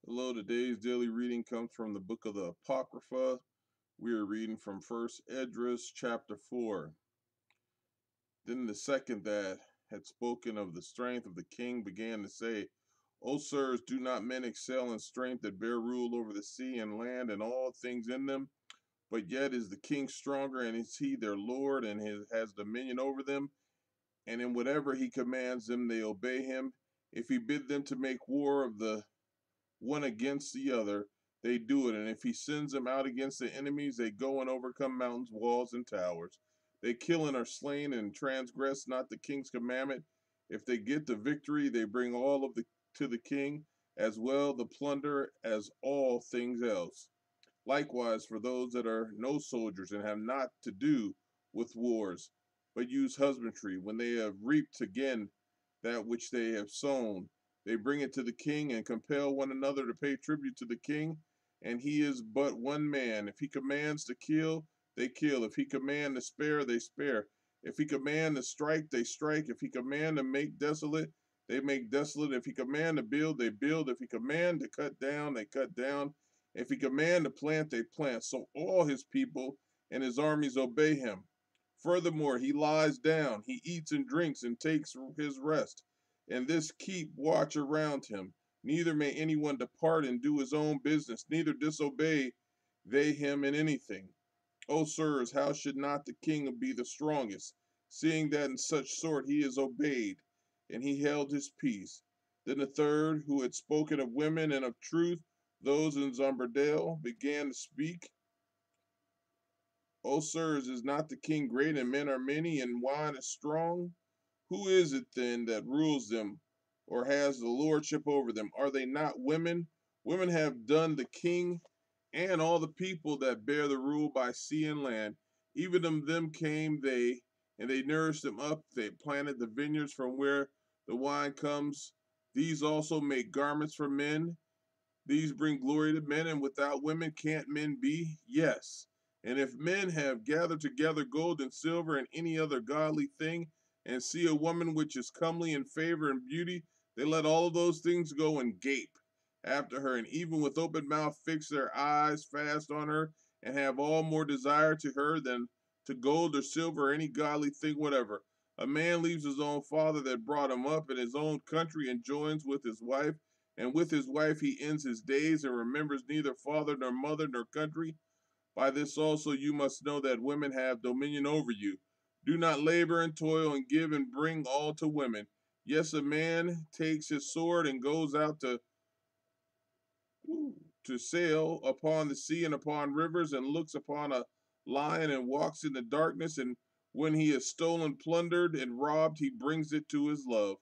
Hello, today's daily reading comes from the book of the Apocrypha. We are reading from First Esdras chapter 4. Then the second that had spoken of the strength of the king began to say, O sirs, do not men excel in strength that bear rule over the sea and land and all things in them? But yet is the king stronger, and is he their lord, and has dominion over them? And in whatever he commands them, they obey him. If he bid them to make war of the one against the other, they do it. And if he sends them out against the enemies, they go and overcome mountains, walls, and towers. They kill and are slain and transgress not the king's commandment. If they get the victory, they bring all of the to the king, as well the plunder as all things else. Likewise, for those that are no soldiers and have not to do with wars, but use husbandry, when they have reaped again that which they have sown, they bring it to the king and compel one another to pay tribute to the king. And he is but one man. If he commands to kill, they kill. If he command to spare, they spare. If he command to strike, they strike. If he command to make desolate, they make desolate. If he command to build, they build. If he command to cut down, they cut down. If he command to plant, they plant. So all his people and his armies obey him. Furthermore, he lies down, he eats and drinks, and takes his rest. And this keep watch around him. Neither may anyone depart and do his own business, neither disobey they him in anything. O sirs, how should not the king be the strongest, seeing that in such sort he is obeyed? And he held his peace. Then the third, who had spoken of women and of truth, those in Zombardale, began to speak. O sirs, is not the king great, and men are many, and wine is strong? Who is it then that rules them, or has the lordship over them? Are they not women? Women have done the king and all the people that bear the rule by sea and land. Even of them came they, and they nourished them up. They planted the vineyards from where the wine comes. These also make garments for men. These bring glory to men, and without women can't men be? Yes. And if men have gathered together gold and silver and any other godly thing, and see a woman which is comely in favor and beauty, they let all of those things go and gape after her, and even with open mouth fix their eyes fast on her, and have all more desire to her than to gold or silver or any godly thing whatever. A man leaves his own father that brought him up in his own country and joins with his wife, and with his wife he ends his days and remembers neither father nor mother nor country. By this also you must know that women have dominion over you. Do not labor and toil and give and bring all to women. Yes, a man takes his sword and goes out to sail upon the sea and upon rivers, and looks upon a lion and walks in the darkness, and when he is stolen, plundered, and robbed, he brings it to his love.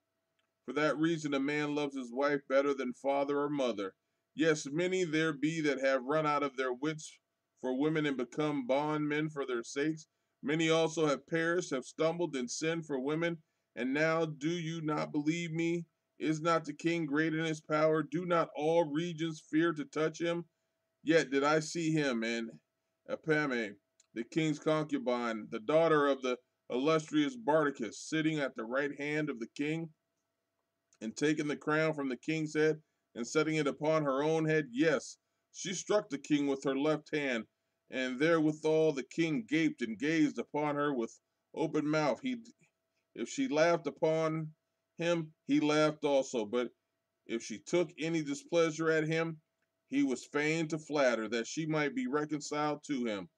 For that reason, a man loves his wife better than father or mother. Yes, many there be that have run out of their wits for women and become bondmen for their sakes. Many also have perished, have stumbled and sinned for women. And now, do you not believe me? Is not the king great in his power? Do not all regions fear to touch him? Yet did I see him and Epame, the king's concubine, the daughter of the illustrious Bardicus, sitting at the right hand of the king, and taking the crown from the king's head and setting it upon her own head. Yes, she struck the king with her left hand, and therewithal the king gaped and gazed upon her with open mouth. If she laughed upon him, he laughed also. But if she took any displeasure at him, he was fain to flatter, that she might be reconciled to him.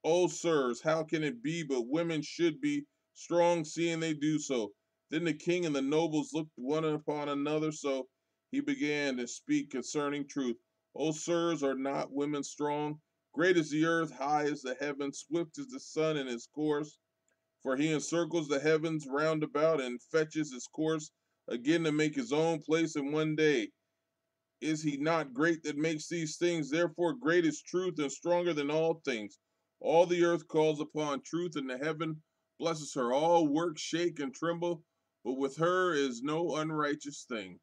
O sirs, how can it be but women should be strong, seeing they do so? Then the king and the nobles looked one upon another, so he began to speak concerning truth. O sirs, are not women strong? Great is the earth, high is the heaven, swift is the sun in his course. For he encircles the heavens round about and fetches his course again to make his own place in one day. Is he not great that makes these things? Therefore, great is truth and stronger than all things. All the earth calls upon truth, and the heaven blesses her. All works shake and tremble, but with her is no unrighteous thing.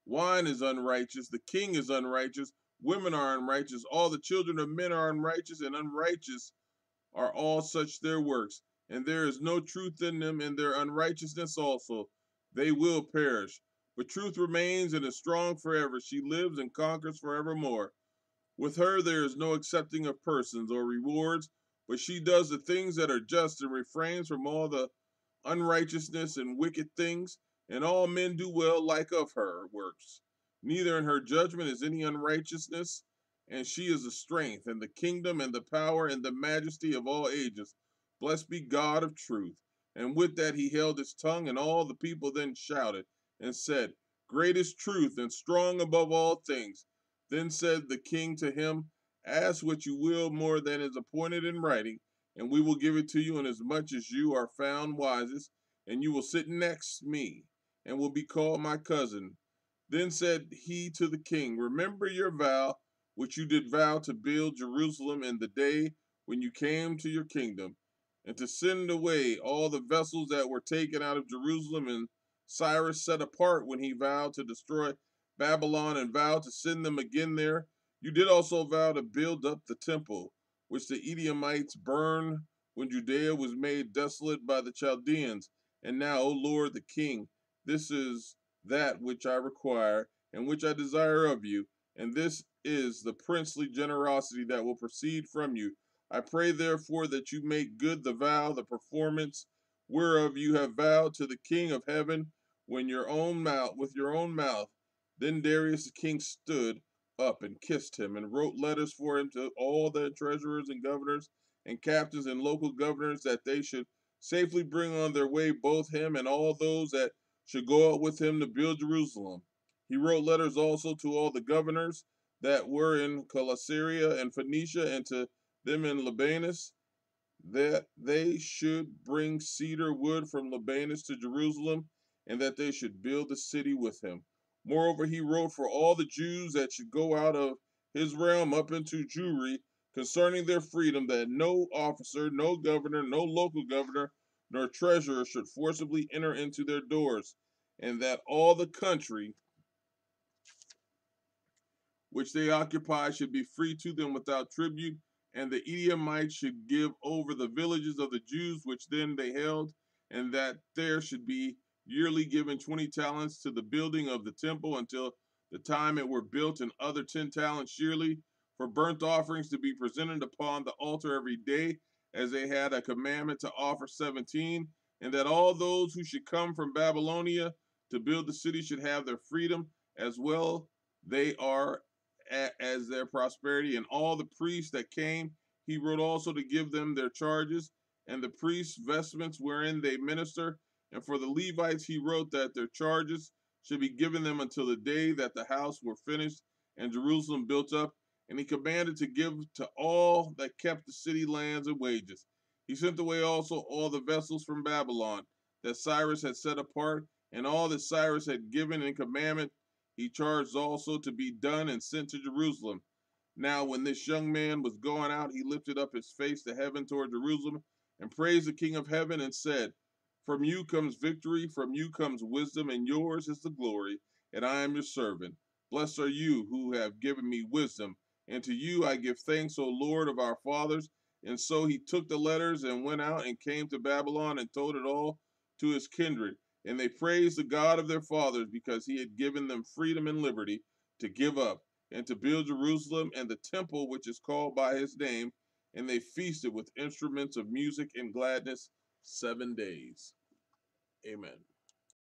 Wine is unrighteous, the king is unrighteous, women are unrighteous, all the children of men are unrighteous, and unrighteous are all such their works. And there is no truth in them, and their unrighteousness also. They will perish. But truth remains and is strong forever. She lives and conquers forevermore. With her there is no accepting of persons or rewards, but she does the things that are just and refrains from all the unrighteousness and wicked things, and all men do well like of her works. Neither in her judgment is any unrighteousness, and she is the strength, and the kingdom, and the power, and the majesty of all ages. Blessed be God of truth. And with that he held his tongue, and all the people then shouted, and said, Great is truth, and strong above all things. Then said the king to him, Ask what you will more than is appointed in writing, and we will give it to you inasmuch as you are found wisest, and you will sit next me, and will be called my cousin. Then said he to the king, Remember your vow, which you did vow to build Jerusalem in the day when you came to your kingdom, and to send away all the vessels that were taken out of Jerusalem, and Cyrus set apart when he vowed to destroy Babylon and vowed to send them again there. You did also vow to build up the temple, which the Edomites burned when Judea was made desolate by the Chaldeans. And now, O Lord the King, this is that which I require, and which I desire of you, and this is the princely generosity that will proceed from you. I pray therefore that you make good the vow, the performance whereof you have vowed to the King of heaven when your own mouth with your own mouth. Then Darius the king stood up and kissed him, and wrote letters for him to all the treasurers and governors and captains and local governors, that they should safely bring on their way both him and all those that should go out with him to build Jerusalem. He wrote letters also to all the governors that were in Cilicia and Phoenicia, and to them in Libanus, that they should bring cedar wood from Libanus to Jerusalem, and that they should build the city with him. Moreover, he wrote for all the Jews that should go out of his realm up into Jewry concerning their freedom, that no officer, no governor, no local governor, nor treasurer should forcibly enter into their doors, and that all the country which they occupy should be free to them without tribute, and the Edomites should give over the villages of the Jews which then they held, and that there should be yearly given 20 talents to the building of the temple until the time it were built, and other 10 talents yearly for burnt offerings to be presented upon the altar every day, as they had a commandment to offer 17, and that all those who should come from Babylonia to build the city should have their freedom as well they are as their prosperity. And all the priests that came, he wrote also to give them their charges, and the priests' vestments wherein they minister. And for the Levites, he wrote that their charges should be given them until the day that the house were finished and Jerusalem built up. And he commanded to give to all that kept the city lands and wages. He sent away also all the vessels from Babylon that Cyrus had set apart, and all that Cyrus had given in commandment he charged also to be done and sent to Jerusalem. Now, when this young man was going out, he lifted up his face to heaven toward Jerusalem and praised the King of heaven and said, From you comes victory, from you comes wisdom, and yours is the glory, and I am your servant. Blessed are you who have given me wisdom, and to you I give thanks, O Lord of our fathers. And so he took the letters and went out and came to Babylon and told it all to his kindred. And they praised the God of their fathers because he had given them freedom and liberty to give up and to build Jerusalem and the temple which is called by his name. And they feasted with instruments of music and gladness 7 days. Amen.